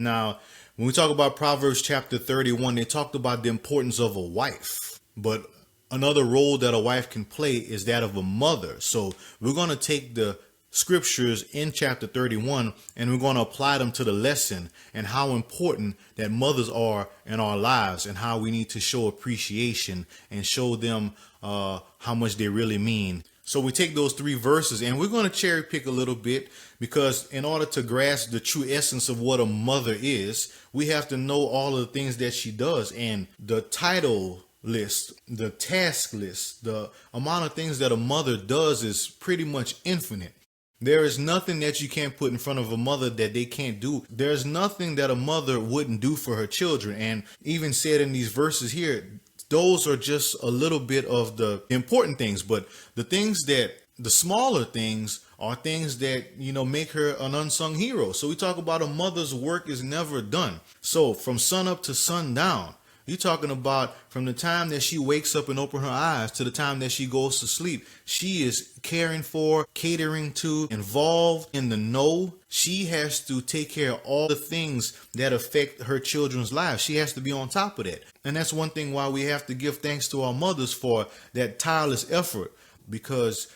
Now, when we talk about Proverbs chapter 31, they talked about the importance of a wife. But another role that a wife can play is that of a mother. So we're going to take the scriptures in chapter 31 and we're going to apply them to the lesson and how important that mothers are in our lives and how we need to show appreciation and show them how much they really mean. So we take those three verses and we're going to cherry pick a little bit because in order to grasp the true essence of what a mother is, we have to know all of the things that she does. And the title list, the task list, the amount of things that a mother does is pretty much infinite. There is nothing that you can't put in front of a mother that they can't do. There's nothing that a mother wouldn't do for her children. And even said in these verses here, those are just a little bit of the important things, but the smaller things are things that, make her an unsung hero. So we talk about a mother's work is never done. So from sun up to sundown, you're talking about from the time that she wakes up and opens her eyes to the time that she goes to sleep. She is caring for, catering to, involved in the know. She has to take care of all the things that affect her children's lives. She has to be on top of that. And that's one thing why we have to give thanks to our mothers for that tireless effort, because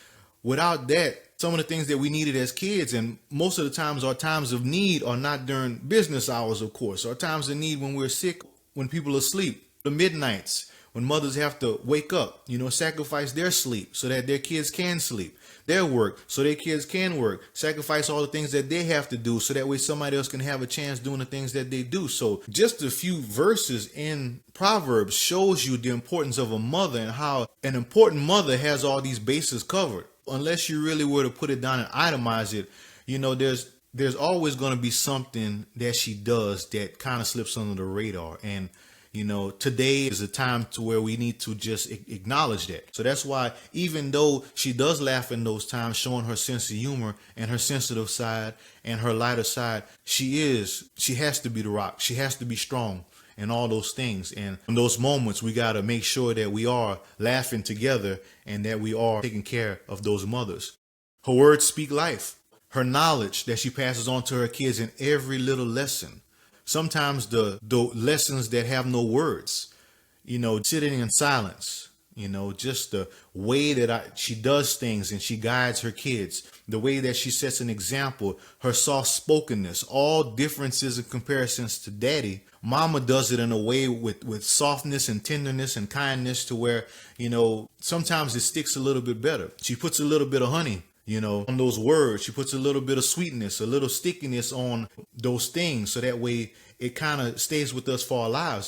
without that, some of the things that we needed as kids, and most of the times our times of need are not during business hours, of course. Our times of need when we're sick, when people are asleep, the midnights, when mothers have to wake up, sacrifice their sleep so that their kids can sleep, their work so their kids can work, sacrifice all the things that they have to do so that way somebody else can have a chance doing the things that they do. So just a few verses in Proverbs shows you the importance of a mother and how an important mother has all these bases covered. Unless you really were to put it down and itemize it, there's always going to be something that she does that kind of slips under the radar. And, today is a time to where we need to just acknowledge that. So that's why, even though she does laugh in those times, showing her sense of humor and her sensitive side and her lighter side, she has to be the rock. She has to be strong and all those things. And in those moments, we got to make sure that we are laughing together and that we are taking care of those mothers. Her words speak life. Her knowledge that she passes on to her kids in every little lesson. Sometimes the lessons that have no words, sitting in silence, just the way that she does things and she guides her kids, the way that she sets an example, her soft spokenness, all differences and comparisons to daddy. Mama does it in a way with softness and tenderness and kindness to where, sometimes it sticks a little bit better. She puts a little bit of honey on those words. She puts a little bit of sweetness, a little stickiness on those things. So that way it kind of stays with us for our lives.